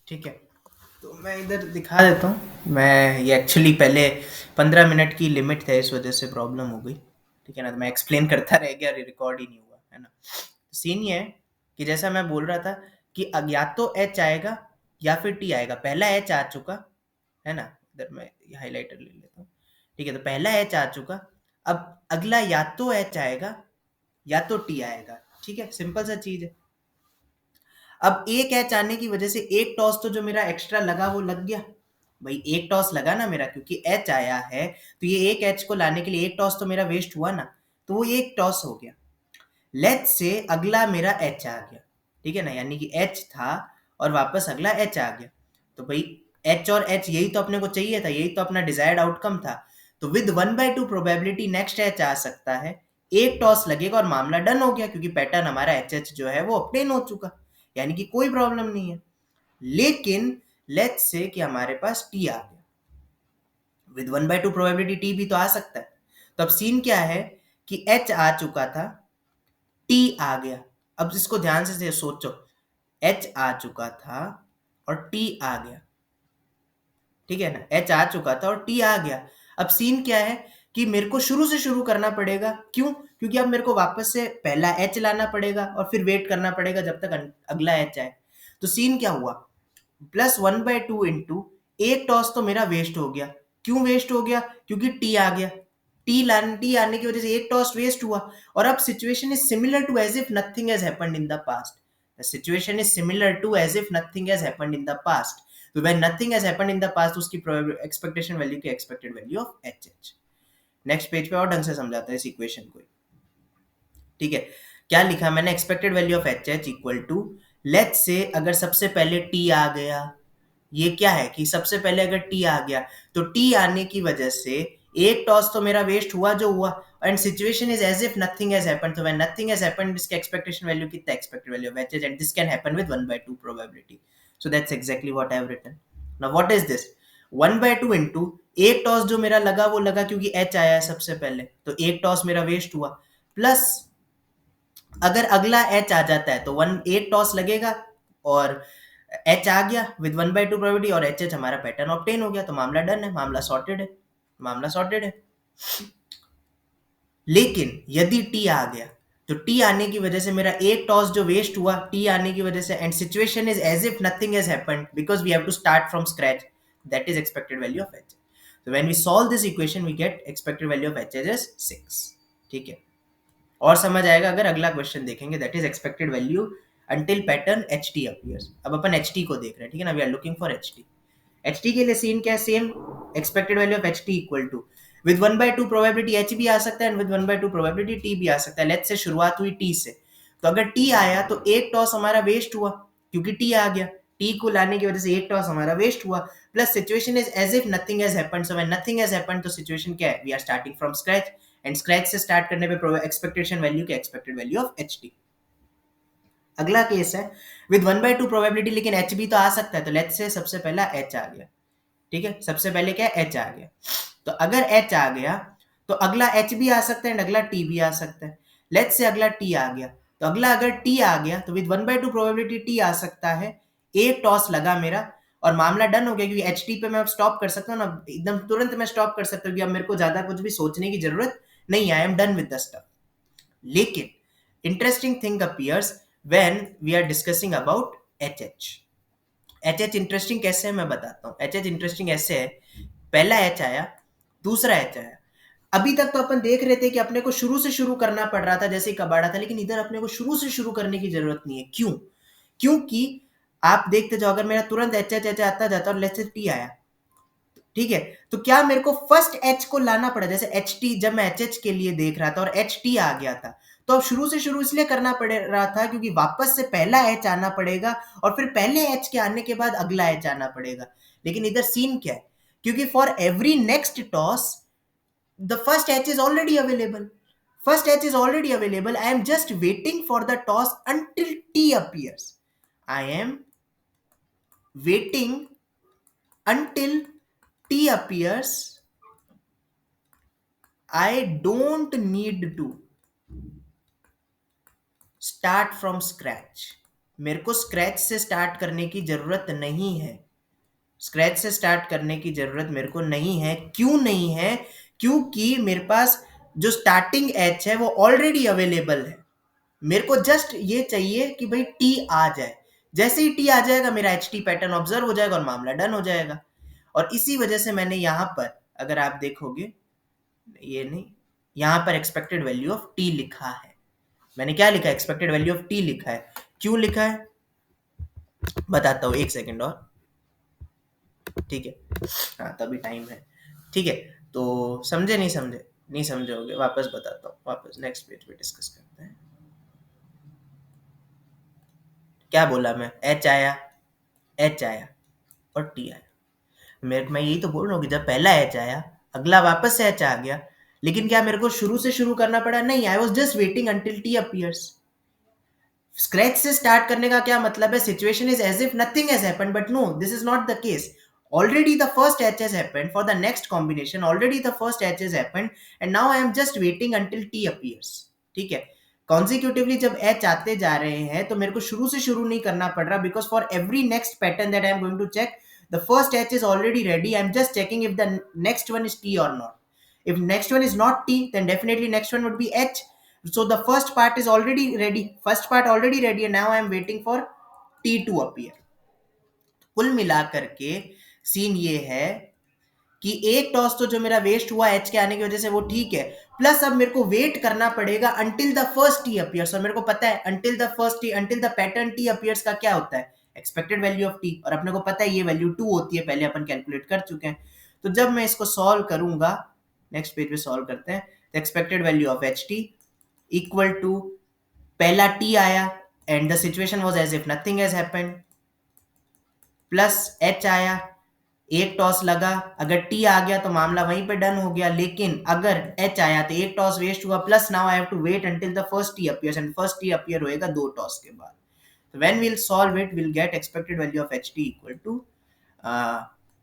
ठीक है, तो मैं इधर दिखा देता हूँ। मैं ये एक्चुअली पहले 15 मिनट की लिमिट थे, इस वजह से प्रॉब्लम हो गई। ठीक है ना, तो मैं एक्सप्लेन करता रह गया, रिकॉर्ड ही नहीं हुआ है ना। सीन ये है कि जैसा मैं बोल रहा था कि या तो एच आएगा या फिर टी आएगा। पहला एच आ चुका है ना, इधर मैं हाईलाइटर ले लेता हूँ। ठीक है, तो पहला एच आ चुका। अब अगला या तो एच आएगा या तो टी आएगा। ठीक है, सिंपल सा चीज है। अब एक एच आने की वजह से एक टॉस तो जो मेरा एक्स्ट्रा लगा वो लग गया। भाई एक टॉस लगा ना मेरा, क्योंकि एच आया है, तो ये एक एच को लाने के लिए एक टॉस तो मेरा वेस्ट हुआ ना, तो वो एक टॉस हो गया। लेट्स से अगला मेरा एच आ गया। ठीक है ना, यानी कि एच था और वापस अगला एच आ गया। तो भाई एच और एच यही तो अपने को चाहिए था, यही तो अपना डिजायर्ड आउटकम था। तो विद 1/2 प्रोबेबिलिटी नेक्स्ट एच आ सकता है। एक टॉस लगेगा और मामला डन हो गया, क्योंकि पैटर्न हमारा एच एच जो है वो ऑब्टेन हो चुका, यानी कि कोई प्रॉब्लम नहीं है। लेकिन लेट्स से कि हमारे पास टी आ गया, विद 1/2 प्रोबेबिलिटी टी भी तो आ सकता है। तो अब सीन क्या है कि एच आ चुका था, टी आ गया। अब इसको ध्यान से सोचो, एच आ चुका था और टी आ गया। ठीक है ना, एच आ चुका था और टी आ गया। अब सीन क्या है कि मेरे को शुरू से शुरू करना पड़ेगा। क्यों? क्योंकि अब मेरे को वापस से पहला एच लाना पड़ेगा और फिर वेट करना पड़ेगा जब तक अगला एच आए। तो सीन क्या हुआ, +1/2 इंटू एक टॉस तो मेरा वेस्ट हो गया। क्यों वेस्ट हो गया? क्योंकि टी आ गया। टी आने की वजह से एक टॉस वेस्ट हुआ। और अब situation is similar to as if nothing has happened in the past. The situation is similar to as if nothing has happened in the past. तो when nothing has happened in the past, उसकी expectation value की expected value of H H. Next page पे और ढंग से समझाता है इस इक्वेशन को। ठीक है, क्या लिखा मैंने? Expected value of H H equal to, let's say अगर सबसे पहले टी आ गया, ये क्या है कि सबसे पहले अगर टी आ गया, तो टी आने की वजह से एक टॉस तो मेरा वेस्ट हुआ जो हुआ। And situation is as if nothing has happened. तो व्हेन नथिंग हैज हैपेंड, इसका एक्सपेक्टेशन वैल्यू कितना? Expected value of H and this can happen with 1/2 probability. So that's exactly what I have written. Now what is this? 1/2 into एक toss जो मेरा लगा वो लगा क्योंकि एच आया है सबसे पहले, तो एक टॉस मेरा वेस्ट हुआ। प्लस अगर अगला एच आ जाता है तो एक टॉस लगेगा और एच आ गया विद 1/2 प्रोबेबिलिटी, और एच एच हमारा पैटर्न ऑब्टेन हो गया। तो मामला डन है, मामला सॉर्टेड है, मामला सॉर्टेड है। लेकिन यदि टी आ गया, तो टी आने की वजह से मेरा एक टॉस जो वेस्ट हुआ टी आने की वजह से, and situation is as if nothing has happened because we have to start from scratch. That is expected value of H. so when we solve this equation we get expected value of hh is 6। ठीक है, और समझ आएगा अगर अगला question देखेंगे, that is expected value until pattern H T appears. अब अपन H T को देख रहे हैं। ठीक है ना, we are looking for H T. H T के लिए सीन क्या है? Same, expected value of H T equal to, with 1/2 probability H भी आ सकता है एंड विद 1/2 प्रोबेबिलिटी टी भी आ सकता है। लेट्स से शुरुआत हुई टी से, तो अगर टी आया तो एक टॉस हमारा वेस्ट हुआ क्योंकि टी आ गया। टी को लाने की वजह से एक टॉस हमारा वेस्ट हुआ। Plus situation is as if nothing has happened. So when nothing has happened, तो सिचुएशन क्या है? We are starting from scratch, and scratch से स्टार्ट करने पे एक्सपेक्टेशन वैल्यू के expected value of H T. अगला केस है विद 1/2 प्रोबेबिलिटी, लेकिन एच भी तो आ सकता है। तो लेट्स से सबसे पहला एच आ गया। ठीक है, सबसे पहले क्या? एच आ गया। तो अगर एच आ गया तो अगला एच भी आ सकता है एंड अगला टी भी आ सकता है। लेट्स से अगला टी आ गया, तो अगला अगर टी आ गया तो विद 1/2 प्रोबेबिलिटी टी आ सकता है। एक टॉस लगा मेरा और मामला डन हो गया, क्योंकि एच टी पे मैं अब स्टॉप कर सकता हूँ ना, एकदम तुरंत मैं स्टॉप कर सकता हूँ कि अब मेरे को ज्यादा कुछ भी सोचने की जरूरत नहीं, I am done with the stuff. लेकिन interesting thing appears when we are discussing about H H. H H interesting कैसे है मैं बताता हूँ। एच एच इंटरेस्टिंग ऐसे है, पहला एच आया, दूसरा एच आया। अभी तक तो अपन देख रहे थे कि अपने को शुरू से शुरू करना पड़ रहा था जैसे कबाड़ा था, लेकिन इधर अपने को शुरू से शुरू करने की जरूरत नहीं है। क्यों? क्योंकि आप देखते जाओ, अगर मेरा तुरंत एच एच एच आता जाता और लेट्स से टी आया, ठीक है, तो क्या मेरे को फर्स्ट एच को लाना पड़ा? जैसे एच टी जब मैं एच एच के लिए देख रहा था और एच टी आ गया था, तो अब शुरू से शुरू इसलिए करना पड़ रहा था क्योंकि वापस से पहला एच आना पड़ेगा और फिर पहले एच के आने के बाद अगला एच आना पड़ेगा। लेकिन इधर सीन क्या है, क्योंकि for every next toss the first H is already available. First H is already available. I am just waiting for the toss until T appears. I am waiting until T appears. I don't need to start from scratch. मेरे को scratch से start करने की जरूरत नहीं है। Scratch से start करने की जरूरत मेरे को नहीं है। क्यों नहीं है? क्योंकि मेरे पास जो स्टार्टिंग एच है वो ऑलरेडी अवेलेबल है। मेरे को जस्ट ये चाहिए कि भाई टी आ जाए। जैसे ही टी आ जाएगा मेरा एच टी पैटर्न ऑब्जर्व हो जाएगा और मामला डन हो जाएगा। और इसी वजह से मैंने यहां पर, अगर आप देखोगे, ये नहीं, यहां पर एक्सपेक्टेड वैल्यू ऑफ टी लिखा है। मैंने क्या लिखा है? एक्सपेक्टेड वैल्यू ऑफ टी लिखा है। क्यों लिखा है बताता हूँ, एक सेकेंड और। ठीक है, हाँ तभी टाइम है। ठीक है, तो समझे नहीं समझे? नहीं समझोगे, वापस बताता हूँ, वापस नेक्स्ट पेज पे डिस्कस करते हैं। क्या बोला मैं? एच आया, एच आया और टी आया। मैं यही तो बोल रहा हूँ कि जब पहला एच आया, अगला वापस से एच आ गया। लेकिन क्या मेरे को शुरू से शुरू करना पड़ा? नहीं, I was just waiting until T appears. Scratch से स्टार्ट करने का क्या मतलब है? Situation is as if nothing has happened, but no, this is not the case. Already the first H has happened for the next combination. Already the first H has happened, and now I am just waiting until T appears. ठीक है, consecutively जब H आते जा रहे हैं तो मेरे को शुरू से शुरू नहीं करना पड़ रहा, because for every next pattern that I am going to check, the first H is already ready. I am just checking if the next one is T or not. If next one is not T, then definitely next one would be H. So the first part is already ready. First part already ready, and now I am waiting for T to appear. कुल मिलाकर के scene ये है कि एक toss तो जो मेरा वेस्ट हुआ एच के आने की वजह से, वो ठीक है। प्लस अब मेरे को वेट करना पड़ेगा until the first T appears. और मेरे को पता है until the first T, until the pattern T appears का क्या होता है? Expected value of T. और अपने को पता है ये वैल्यू 2 होती है, पहले अपन कैलकुलेट कर चुके हैं। तो जब मैं इसको सॉल्व करूंगा, नेक्स्ट पेज पे सॉल्व करते हैं, expected value of H T equal to, पहला टी आया and the situation was as if nothing has happened, plus H आया, एक टॉस लगा, अगर टी आ गया तो मामला वहीं पे डन हो गया। लेकिन अगर एच आया तो एक टॉस वेस्ट हुआ, plus now I have to wait until the first T appears, and first T appear होएगा दो टॉस के बाद। तो when we'll solve it, will get expected value of H T equal to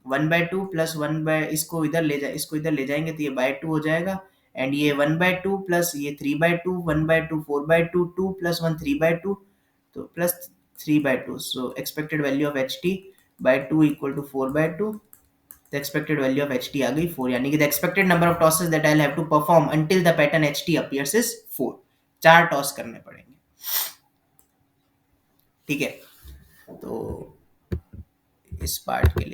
1/2 plus 1 by, इसको इधर ले जाए, इसको इधर ले जाएंगे तो ये बाय 2 हो जाएगा। एंड ये 1/2 प्लस ये 3/2, 1/2 4/2, 2 प्लस 1 3/2, तो plus 3/2। So expected value of H T by 2 equal to 4/2। the expected value of ht आ गई 4, यानी कि the expected number of tosses that I'll have to perform until the pattern ht appears is 4। 4 toss करने पड़ेंगे। ठीक है, तो इस पार्ट के लिए